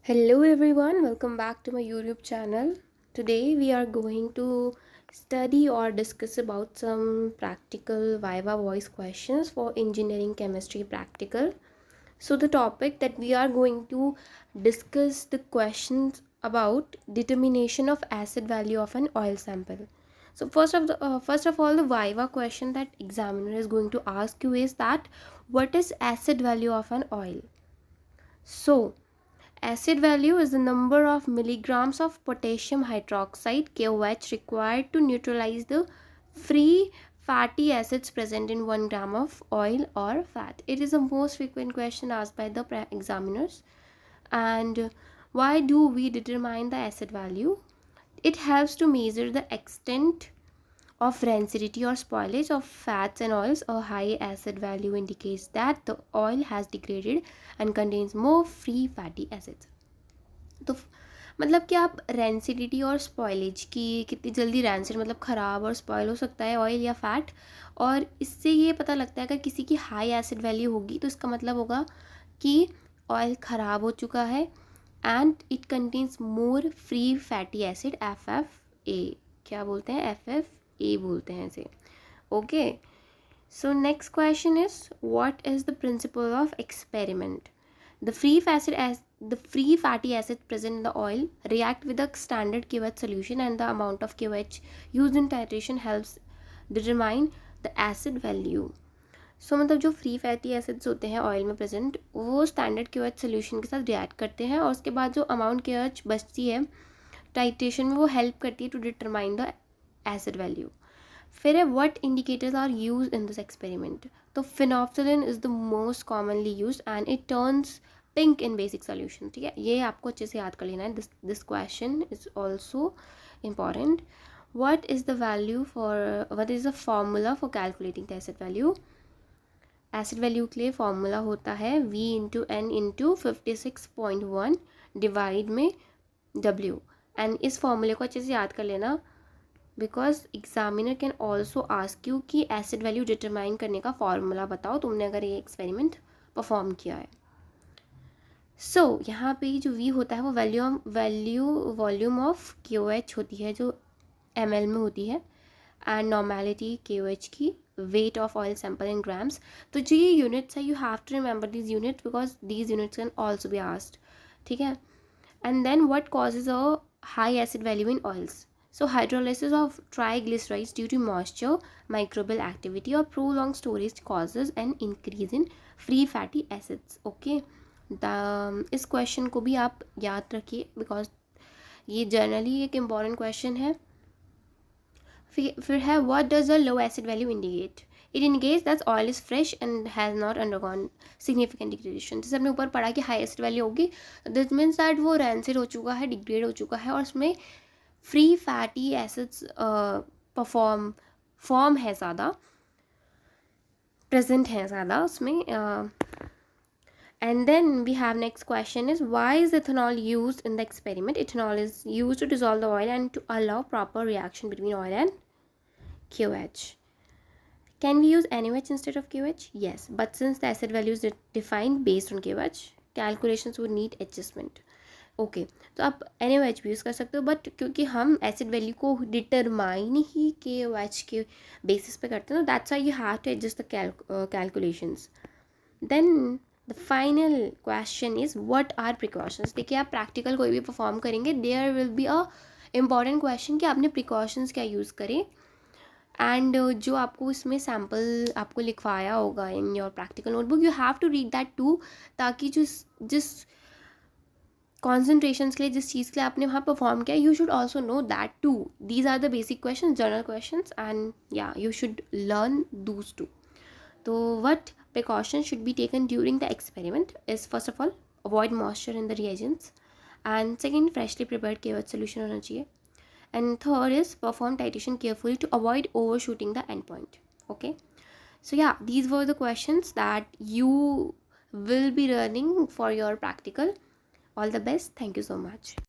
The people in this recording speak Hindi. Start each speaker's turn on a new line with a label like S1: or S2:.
S1: Hello everyone, welcome back to my YouTube channel. Today we are going to study or discuss about some practical Viva voice questions for engineering chemistry practical. So the topic that we are going to discuss the questions about determination of acid value of an oil sample. So first of all the Viva question that examiner is going to ask you is that what is acid value of an oil? So acid value is the number of milligrams of potassium hydroxide KOH required to neutralize the free fatty acids present in 1 gram of oil or fat. It is the most frequent question asked by the examiners. And why do we determine the acid value? It helps to measure the extent of rancidity or spoilage of fats and oils. A high acid value indicates that the oil has degraded and contains more free fatty acids. तो मतलब कि आप रेंसिडिटी और स्पॉइलेज की कितनी जल्दी रेंसिड मतलब ख़राब और स्पॉइल हो सकता है ऑयल या फैट, और इससे ये पता लगता है अगर किसी की हाई एसिड वैल्यू होगी तो इसका मतलब होगा कि ऑयल ख़राब हो चुका है and it contains more free fatty acid FFA, क्या बोलते हैं FFA बोलते हैं इसे. Okay, so next question is what is the principle of experiment. The free fatty acids present in the oil react with the standard KOH solution, and the amount of KOH used in titration helps determine the acid value. So मतलब जो फ्री फैटी एसिड्स होते हैं ऑयल में प्रेजेंट वो स्टैंडर्ड KOH सोल्यूशन के साथ रिएक्ट करते हैं और उसके बाद जो अमाउंट KOH बचती है टाइट्रेशन में वो हेल्प करती है to determine the acid value. फिर है what indicators are use in this experiment. तो phenolphthalein is the most commonly use and it turns pink in basic solution. ठीक है, ये आपको अच्छे से याद कर लेना है. This question is also important. What is the value for what is the formula for calculating the acid value. Acid value के लिए फॉर्मूला होता है V/N/56.1 डिवाइड में W. एंड इस फॉर्मूले को अच्छे से याद कर लेना because examiner can also ask you कि एसिड वैल्यू डिटरमाइन करने का फॉर्मूला बताओ तुमने अगर ये एक्सपेरिमेंट परफॉर्म किया है. सो यहाँ पे जो V होता है वो वॉल्यूम ऑफ KOH होती है जो ml में होती है, एंड नॉर्मेलिटी KOH की, weight of oil sample in grams. तो जो ये यूनिट्स है you have to remember this unit because these units can also be asked. ठीक है, and then what causes a high acid value in oils. So hydrolysis of triglycerides due to moisture, microbial activity or prolonged storage causes an increase in free fatty acids. Okay, इस क्वेश्चन को भी आप याद रखिए बिकॉज ये जनरली एक इम्पॉर्टेंट क्वेश्चन है. फिर है what does a low acid value indicate. It indicates that oil is fresh and has not undergone significant degradation. जैसे हमने ऊपर पढ़ा कि हाई एसिड वैल्यू होगी दिस मीन्स दैट वो रैंसिड हो चुका है, डिग्रेड हो चुका है और उसमें फ्री फैटी एसिड्स फॉर्म है ज़्यादा, प्रेजेंट है ज़्यादा उसमें. And then we have next question is why is ethanol used in the experiment. Ethanol is used to dissolve the oil and to allow proper reaction between oil and KOH. Can we use NaOH instead of KOH? Yes, but since the acid value is defined based on KOH, calculations would need adjustment. Okay, तो आप NaOH भी यूज़ कर सकते हो बट क्योंकि हम एसिड वैल्यू को डिटरमाइन ही KOH के बेसिस पे करते हैं, that's why you have to adjust the calculations. Then the final question is what are precautions. देखिए आप प्रैक्टिकल कोई भी परफॉर्म करेंगे there will be a important question कि आपने प्रिकॉशंस क्या यूज़ करें. एंड जो आपको इसमें सैम्पल आपको लिखवाया होगा in your practical notebook you have to read that too, ताकि जिस कॉन्सेंट्रेशन के लिए जिस चीज़ के लिए आपने वहाँ परफॉर्म किया you should also know that too. These are the basic question, general question, and या you should learn those too. तो what precautions should be taken during the experiment is first of all avoid moisture in the reagents, and second freshly prepared KOH solution होना चाहिए, and third is perform titration carefully to avoid overshooting the endpoint. Okay, so yeah, these were the questions that you will be learning for your practical. All the best. Thank you so much.